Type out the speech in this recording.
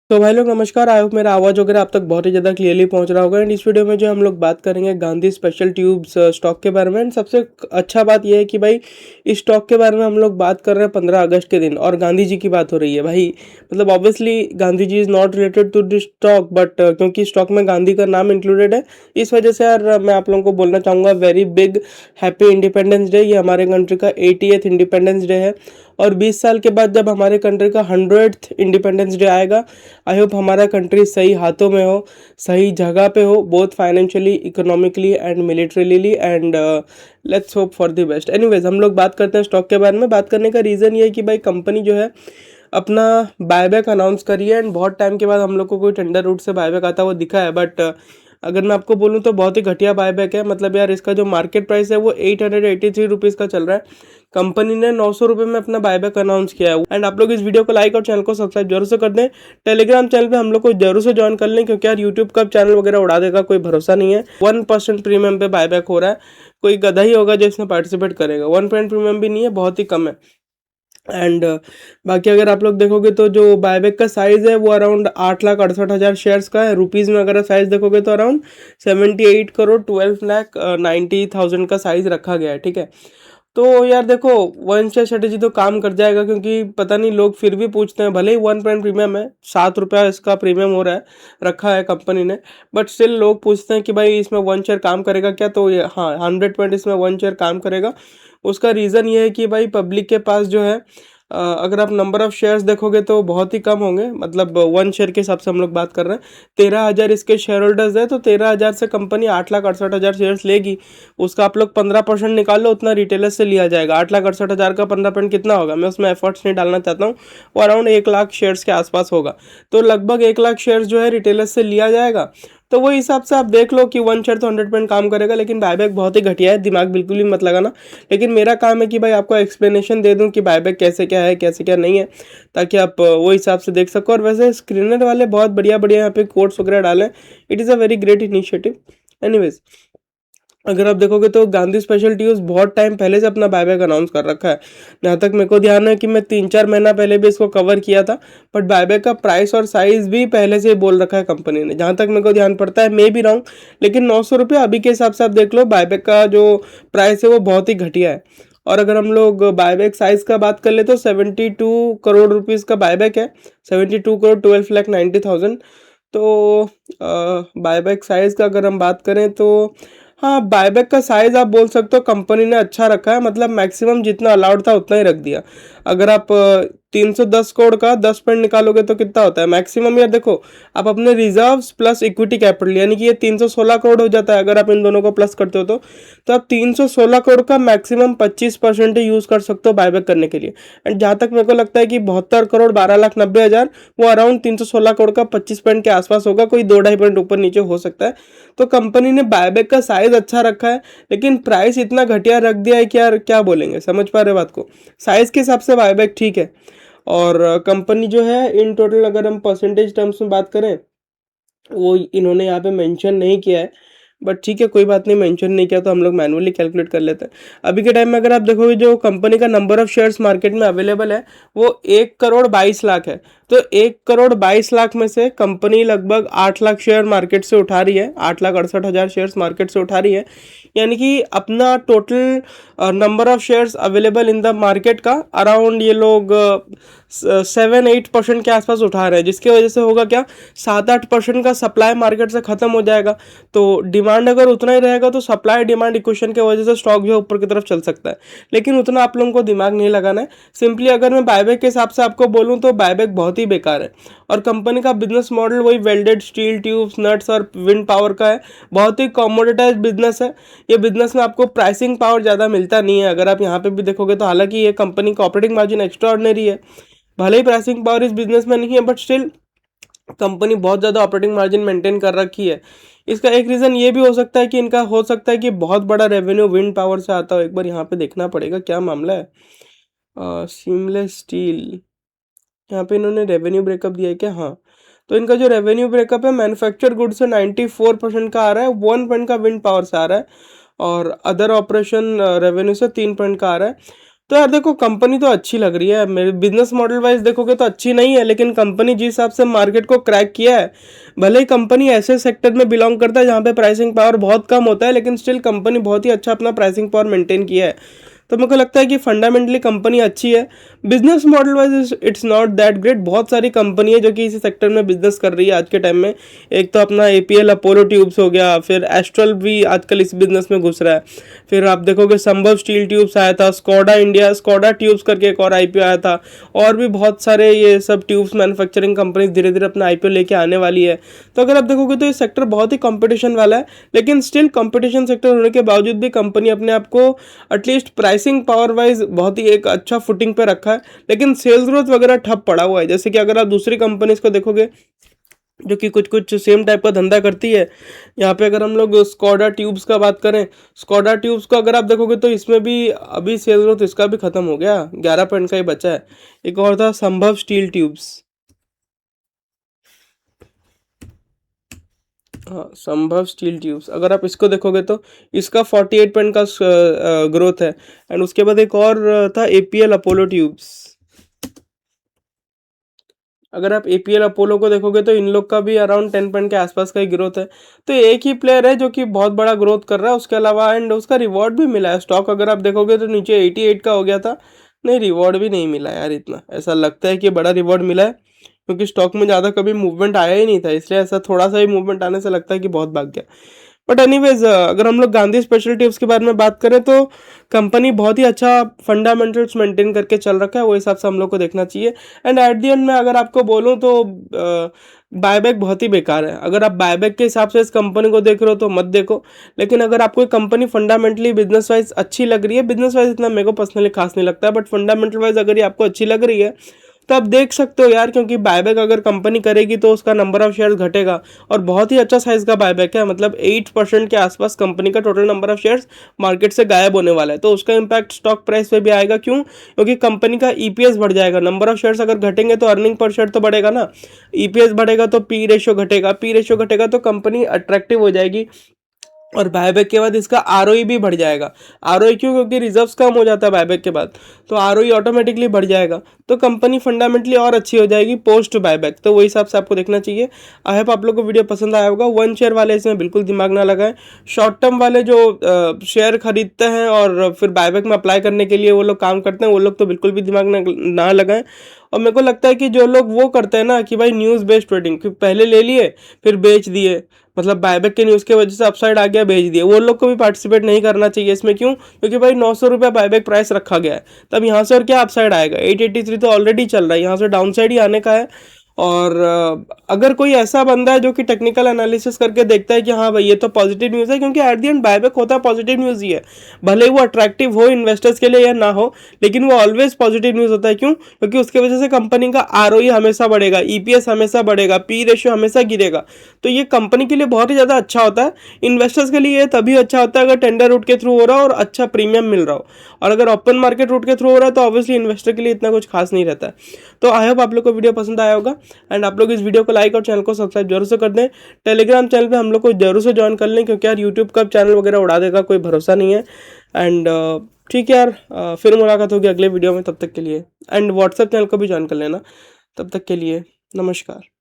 तो भाई लोग नमस्कार। आई होप मेरा आवाज़ वगैरह आप तक बहुत ही ज़्यादा क्लियरली पहुंच रहा होगा। एंड इस वीडियो में जो हम लोग बात करेंगे गांधी स्पेशल ट्यूब्स स्टॉक के बारे में। एंड सबसे अच्छा बात यह है कि भाई इस स्टॉक के बारे में हम लोग बात कर रहे हैं 15 अगस्त के दिन, और गांधी जी की बात हो रही है भाई। मतलब obviously Gandhi ji is not related to this stock, but क्योंकि स्टॉक में गांधी का नाम इंक्लूडेड है, इस वजह से यार मैं आप लोगों को बोलना चाहूँगा very big happy independence day. ये हमारे कंट्री का 80th इंडिपेंडेंस डे है, और 20 साल के बाद जब हमारे कंट्री का 100th इंडिपेंडेंस डे आएगा, आई होप हमारा कंट्री सही हाथों में हो, सही जगह पे हो, both financially, economically and militarily. And let's hope for the best. Anyways, हम लोग बात करते हैं स्टॉक के बारे में। बात करने का रीज़न ये है कि भाई कंपनी जो है अपना बायबैक अनाउंस करी है, एंड बहुत टाइम के बाद हम लोग को कोई टेंडर रूट से बायबैक आता हुआ दिखा है। बट अगर मैं आपको बोलूँ तो बहुत ही घटिया बायबैक है। मतलब यार इसका जो मार्केट प्राइस है वो 883 रुपीज़ का चल रहा है। कंपनी ने 900 रुपये में अपना बायबैक अनाउंस किया है। एंड आप लोग इस वीडियो को लाइक और चैनल को सब्सक्राइब जरूर से कर दें। टेलीग्राम चैनल पे हम लोग को जरूर से ज्वाइन कर लें, क्योंकि यार यूट्यूब कब चैनल वगैरह उड़ा देगा कोई भरोसा नहीं है। 1% प्रीमियम पे बायबैक हो रहा है। कोई गधा ही होगा जो इसमें पार्टिसिपेट करेगा। 1% प्रीमियम भी नहीं है, बहुत ही कम है। एंड बाकी अगर आप लोग देखोगे तो जो बायबैक का साइज़ है वो अराउंड 8,68,000 शेयर्स का है। रुपीज़ में अगर साइज़ देखोगे तो अराउंड 78,12,90,000 का साइज़ रखा गया है। ठीक है, तो यार देखो, वन शेयर स्ट्रेटेजी तो काम कर जाएगा, क्योंकि पता नहीं लोग फिर भी पूछते हैं, भले ही 1% प्रीमियम है, 7 रुपया इसका प्रीमियम हो रहा है, रखा है कंपनी ने, बट स्टिल लोग पूछते हैं कि भाई इसमें वन शेयर काम करेगा क्या। तो ये हाँ, 100% इसमें वन शेयर काम करेगा। उसका रीज़न ये है कि भाई पब्लिक के पास जो है, अगर आप नंबर ऑफ शेयर्स देखोगे तो बहुत ही कम होंगे। मतलब वन शेयर के हिसाब से हम लोग बात कर रहे हैं। 13,000 इसके शेयर होल्डर्स है, तो 13,000 से कंपनी 8,68,000 शेयर्स लेगी। उसका आप लोग 15% निकाल लो, उतना रिटेलर से लिया जाएगा। 8,68,000 का 15% कितना होगा, मैं उसमें एफर्ट्स नहीं डालना चाहता हूँ। वो अराउंड 1 लाख शेयर्स के आसपास होगा। तो लगभग 1 लाख शेयर्स जो है रिटेलर से लिया जाएगा। तो वो हिसाब से आप देख लो कि वन शेयर तो 100% काम करेगा, लेकिन बायबैक बहुत ही घटिया है, दिमाग बिल्कुल भी मत लगाना। लेकिन मेरा काम है कि भाई आपको एक्सप्लेनेशन दे दूं कि बायबैक कैसे क्या है, कैसे क्या नहीं है, ताकि आप वो हिसाब से देख सको। और वैसे स्क्रीनर वाले बहुत बढ़िया बढ़िया यहाँ पे कोड्स वगैरह डालें। It is a very great initiative. Anyways, अगर आप देखोगे तो गांधी स्पेशल ट्यूब्स बहुत टाइम पहले से अपना बायबैक अनाउंस कर रखा है। जहाँ तक मेरे को ध्यान है कि मैं 3-4 महीना पहले भी इसको कवर किया था। बट बायबैक का प्राइस और साइज भी पहले से ही बोल रखा है कंपनी ने, जहाँ तक मेरे को ध्यान पड़ता है। मे बी रॉन्ग, लेकिन 900 रुपये अभी के हिसाब से आप देख लो, बायबैक का जो प्राइस है वो बहुत ही घटिया है। और अगर हम लोग बायबैक साइज का बात कर ले तो 72 करोड़ रुपीज़ का बायबैक है। 72 करोड़ 12,90,000। तो बायबैक साइज का अगर हम बात करें तो हाँ, बायबैक का साइज आप बोल सकते हो कंपनी ने अच्छा रखा है। मतलब मैक्सिमम जितना अलाउड था उतना ही रख दिया। अगर आप 310 करोड़ का 10% निकालोगे तो कितना होता है मैक्सिमम। यार देखो, आप अपने रिजर्व्स प्लस इक्विटी कैपिटल, यानी कि ये 316 करोड़ हो जाता है अगर आप इन दोनों को प्लस करते हो तो आप 316 करोड़ का मैक्सिमम 25% ही यूज़ कर सकते हो बायबैक करने के लिए। एंड जहाँ तक मेरे को लगता है कि 72 करोड़ 12,90,000 वो अराउंड 316 करोड़ का 25% के आसपास होगा, कोई 2-2.5% ऊपर नीचे हो सकता है। तो कंपनी ने बायबैक का साइज अच्छा रखा है, लेकिन प्राइस इतना घटिया रख दिया है कि यार क्या बोलेंगे, समझ पा रहे बात को। साइज के हिसाब से बायबैक ठीक है। और कंपनी जो है इन टोटल अगर हम परसेंटेज टर्म्स में बात करें, वो इन्होंने यहाँ पे मेंशन नहीं किया है। बट ठीक है, कोई बात नहीं, मेंशन नहीं किया तो हम लोग मैनुअली कैलकुलेट कर लेते हैं। अभी के टाइम में अगर आप देखोगे जो कंपनी का नंबर ऑफ शेयर्स मार्केट में अवेलेबल है वो 1,22,00,000 है। तो 1,22,00,000 में से कंपनी लगभग 8 लाख शेयर मार्केट से उठा रही है, 8,68,000 शेयर्स मार्केट से उठा रही है। यानी कि अपना total number of shares available in the market का अराउंड ये लोग 7-8% के आसपास उठा रहे हैं, जिसकी वजह से होगा क्या, 7-8% का सप्लाई मार्केट से खत्म हो जाएगा। तो डिमांड अगर उतना ही रहेगा तो सप्लाई डिमांड इक्वेशन की वजह से स्टॉक जो है ऊपर की तरफ चल सकता है। लेकिन उतना आप लोगों को दिमाग नहीं लगाना है। सिंपली अगर मैं बायबैक के हिसाब से आपको बोलूँ तो बायबैक बहुत ही बेकार है। और कंपनी का बिजनेस मॉडल वही वेल्डेड स्टील ट्यूब्स, नट्स और विंड पावर का है। बहुत ही कॉमोडिटाइज बिजनेस है। ये बिजनेस में आपको प्राइसिंग पावर ज़्यादा मिलता नहीं है। अगर आप यहाँ पे भी देखोगे तो हालांकि ये कंपनी का ऑपरेटिंग मार्जिन एक्स्ट्रा ऑर्डिनरी है, भले ही प्राइसिंग पावर इस बिजनेस में नहीं है, बट स्टिल कंपनी बहुत ज़्यादा ऑपरेटिंग मार्जिन मेंटेन कर रखी है। इसका एक रीज़न ये भी हो सकता है कि इनका हो सकता है कि बहुत बड़ा रेवेन्यू विंड पावर से आता हो। एक बार यहाँ पे देखना पड़ेगा क्या मामला है। सीमलेस स्टील, यहाँ पे इन्होंने रेवेन्यू ब्रेकअप दिया है क्या? हाँ, तो इनका जो रेवेन्यू ब्रेकअप है, मैन्युफैक्चर गुड से 94% का आ रहा है, 1% का विंड पावर से आ रहा है, और अदर ऑपरेशन रेवेन्यू से 3% का आ रहा है। तो यार देखो कंपनी तो अच्छी लग रही है, मेरे बिजनेस मॉडल वाइज देखोगे तो अच्छी नहीं है, लेकिन कंपनी जिस हिसाब से मार्केट को क्रैक किया है, भले ही कंपनी ऐसे सेक्टर में बिलोंग करता है जहाँ पे प्राइसिंग पावर बहुत कम होता है, लेकिन स्टिल कंपनी बहुत ही अच्छा अपना प्राइसिंग पावर मेंटेन किया है। तो मेरे को लगता है कि फंडामेंटली कंपनी अच्छी है। Business model wise it's not that great. बहुत सारी कंपनी है जो कि इसी सेक्टर में बिजनेस कर रही है आज के टाइम में। एक तो अपना एपीएल अपोलो ट्यूब्स हो गया, फिर एस्ट्रल भी आजकल इस बिजनेस में घुस रहा है। फिर आप देखोगे संभव स्टील ट्यूब्स आया था, स्कोडा इंडिया, स्कोडा ट्यूब्स करके एक और आईपीओ आया था, और भी बहुत सारे ये सब ट्यूब्स मैन्युफैक्चरिंग कंपनी धीरे धीरे अपना आईपीओ लेके आने वाली है। तो अगर आप देखोगे तो ये सेक्टर बहुत ही कंपटीशन वाला है, लेकिन स्टिल कंपटीशन सेक्टर होने के बावजूद भी कंपनी अपने आप को एटलीस्ट प्राइसिंग पावर वाइज बहुत ही एक अच्छा फुटिंग पे रखा है, लेकिन सेल्स ग्रोथ वगैरह ठप पड़ा हुआ है। जैसे कि अगर आप दूसरी कंपनीज को देखोगे जो कि कुछ कुछ सेम टाइप का धंधा करती है, यहाँ पे अगर हम लोग स्कोडा ट्यूब्स का बात करें, स्कोडा ट्यूब्स को अगर आप देखोगे तो इसमें भी अभी सेल ग्रोथ इसका भी खत्म हो गया, 11 पॉइंट का ही बचा है। एक और था संभव स्टील ट्यूब्स, हाँ संभव स्टील ट्यूब्स, अगर आप इसको देखोगे तो इसका 48 पॉइंट का ग्रोथ है। एंड उसके बाद एक और था एपीएल अपोलो ट्यूब्स। अगर आप एपीएल अपोलो को देखोगे तो इन लोग का भी अराउंड 10 पॉइंट के आसपास का ही ग्रोथ है। तो एक ही प्लेयर है जो कि बहुत बड़ा ग्रोथ कर रहा है उसके अलावा, एंड उसका रिवॉर्ड भी मिला है। स्टॉक अगर आप देखोगे तो नीचे 88 का हो गया था, नहीं रिवॉर्ड भी नहीं मिला यार इतना। ऐसा लगता है कि बड़ा रिवॉर्ड मिला है, क्योंकि स्टॉक में ज़्यादा कभी मूवमेंट आया ही नहीं था, इसलिए ऐसा थोड़ा सा ही मूवमेंट आने से लगता है कि बहुत भाग गया। बट एनीवेज अगर हम लोग गांधी स्पेशल ट्यूब्स के बारे में बात करें तो कंपनी बहुत ही अच्छा फंडामेंटल्स मेंटेन करके चल रखा है, वो हिसाब से हम लोग को देखना चाहिए। एंड एट दी एंड में अगर आपको बोलूँ तो बायबैक बहुत ही बेकार है। अगर आप बायबैक के हिसाब से इस कंपनी को देख रहे हो तो मत देखो, लेकिन अगर आपको कंपनी फंडामेंटली बिजनेस वाइज अच्छी लग रही है, बिजनेस वाइज इतना मेरे को पर्सनली खास नहीं लगता है, बट फंडामेंटल वाइज अगर ये आपको अच्छी लग रही है तो आप देख सकते हो यार, क्योंकि बायबैक अगर कंपनी करेगी तो उसका नंबर ऑफ शेयर्स घटेगा, और बहुत ही अच्छा साइज का बायबैक है, मतलब 8% के आसपास कंपनी का total number of shares market से गायब होने वाला है। तो उसका इंपैक्ट स्टॉक प्राइस पे भी आएगा। क्यों? क्योंकि कंपनी का ईपीएस बढ़ जाएगा। नंबर ऑफ शेयर्स अगर घटेंगे तो अर्निंग पर शेयर तो बढ़ेगा ना, ईपीएस बढ़ेगा तो पी रेशियो घटेगा, पी रेशियो घटेगा तो कंपनी अट्रैक्टिव हो जाएगी, और बायबैक के बाद इसका आरओई भी बढ़ जाएगा। आरओई क्यों? क्योंकि रिजर्व्स कम हो जाता है बायबैक के बाद, तो आरओई ऑटोमेटिकली बढ़ जाएगा, तो कंपनी फंडामेंटली और अच्छी हो जाएगी पोस्ट बायबैक। तो वही हिसाब से आपको देखना चाहिए। आई होप आप लोग को वीडियो पसंद आया होगा। वन शेयर वाले इसमें बिल्कुल दिमाग ना लगाएं। शॉर्ट टर्म वाले जो शेयर खरीदते हैं और फिर बायबैक में अप्लाई करने के लिए वो लोग काम करते हैं, वो लोग तो बिल्कुल भी दिमाग ना लगाएं। और मेरे को लगता है कि जो लोग वो करते हैं ना कि भाई न्यूज़ बेस्ड ट्रेडिंग, कि पहले ले लिए फिर बेच दिए, मतलब बायबैक के न्यूज़ की वजह से अपसाइड आ गया बेच दिए, वो लोग को भी पार्टिसिपेट नहीं करना चाहिए इसमें। क्यों? क्योंकि भाई 900 रुपये बायबैक प्राइस रखा गया है, तब यहाँ से और क्या अपसाइड आएगा? 883 तो ऑलरेडी चल रहा है, यहाँ से डाउन साइड ही आने का है। और अगर कोई ऐसा बंदा है जो कि टेक्निकल एनालिसिस करके देखता है कि हाँ भाई ये तो पॉजिटिव न्यूज़ है, क्योंकि एट द एंड बायबैक होता है पॉजिटिव न्यूज़ ही है, भले ही वो अट्रैक्टिव हो इन्वेस्टर्स के लिए या ना हो, लेकिन वो ऑलवेज पॉजिटिव न्यूज़ होता है। क्यों? क्योंकि उसके वजह से कंपनी का आरओई हमेशा बढ़ेगा, ईपीएस हमेशा बढ़ेगा, पी रेशियो हमेशा गिरेगा। तो ये कंपनी के लिए बहुत ही ज़्यादा अच्छा होता है। इन्वेस्टर्स के लिए तभी अच्छा होता है अगर टेंडर रूट के थ्रू हो रहा हो और अच्छा प्रीमियम मिल रहा हो, और अगर ओपन मार्केट रूट के थ्रू हो रहा है तो ऑब्वियसली इन्वेस्टर के लिए इतना कुछ खास नहीं रहता है। तो आई होप आप लोग को वीडियो पसंद आया होगा, एंड आप लोग इस वीडियो को लाइक और चैनल को सब्सक्राइब जरूर से कर दें। टेलीग्राम चैनल पे हम लोग को जरूर से ज्वाइन कर लें, क्योंकि यार यूट्यूब कब चैनल वगैरह उड़ा देगा कोई भरोसा नहीं है। एंड ठीक है यार, फिर मुलाकात होगी अगले वीडियो में, तब तक के लिए। एंड व्हाट्सएप चैनल को भी ज्वाइन कर लेना। तब तक के लिए नमस्कार।